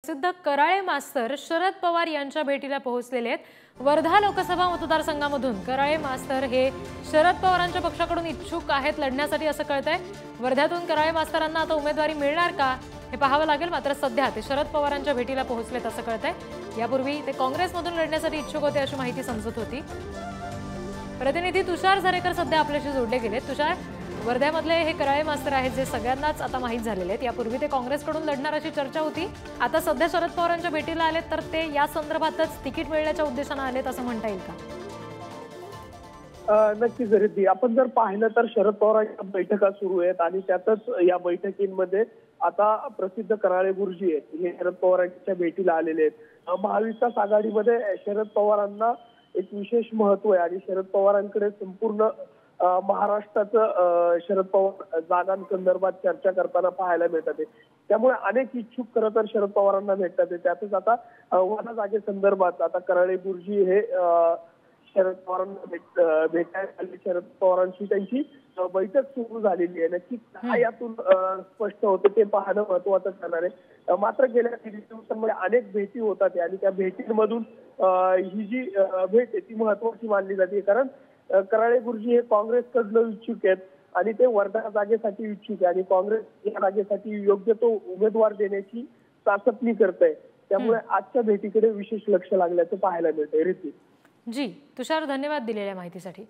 प्रसिद्ध कराळे मास्तर शरद पवार यांच्या भेटीला पोहोचलेले आहेत। वर्धा लोकसभा मतदारसंघामधून कराळे मास्तर हे शरद पवारांच्या पक्षाकडून इच्छुक आहेत लढण्यासाठी असं कळतंय। वर्ध्यातून कराळे मास्तरांना आता उमेदवारी मिळणार का हे पाहावं लागेल, मात्र सध्या ते शरद पवारांच्या भेटीला पोहोचलेत असं कळतंय। यापूर्वी ते काँग्रेसमधून लढण्यासाठी इच्छुक होते अशी माहिती समजत होती। प्रतिनिधी तुषार झरेकर सध्या आपल्याशी जोडले गेलेत। तुषार, वर्ध्यामधले हे कराळे मास्तर आहेत जे सगळ्यांनाच आता माहीत झालेले आहेत। यापूर्वी ते काँग्रेसकडून लढणार अशी चर्चा होती, आता सध्या शरद पवारांच्या भेटीला आलेत तर ते या संदर्भातच तिकीट मिळण्याच्या उद्देशाने आलेत असं म्हणता येईल का? नक्कीच रिद्धी, आपण जर पाहिलं तर शरद पवारांच्या बैठका सुरू आहेत आणि त्यातच या बैठकींमध्ये आता प्रसिद्ध कराळे गुरुजी आहेत हे शरद पवारांच्या भेटीला आलेले आहेत। महाविकास आघाडीमध्ये शरद पवारांना एक विशेष महत्व आहे आणि शरद पवारांकडे संपूर्ण महाराष्ट्राचं शरद पवार जागांसंदर्भात चर्चा करताना पाहायला मिळतात। त्यामुळे अनेक इच्छुक खरं तर शरद पवारांना भेटतात। त्यातच आता वर्धा जागेसंदर्भात आता कराळे गुरुजी हे शरद पवारांना भेटायला आले। शरद पवारांची त्यांची बैठक सुरू झालेली आहे। नक्की काय यातून स्पष्ट होतं ते पाहणं महत्वाचं ठरणार आहे। मात्र गेल्या 3 दिवसांमध्ये अनेक भेटी होतात आणि त्या भेटींमधून ही जी भेट आहे ती महत्वाची मानली जाते, कारण कराळे गुरुजी हे काँग्रेसकडनं इच्छुक आहेत आणि ते वर्धा जागेसाठी इच्छुक आहे आणि काँग्रेस या जागेसाठी योग्य तो उमेदवार देण्याची चाचपणी करत आहे। त्यामुळे आजच्या भेटीकडे विशेष लक्ष लागल्याचं पाहायला मिळतंय रिद्धी। जी तुषार, धन्यवाद दिलेल्या माहितीसाठी।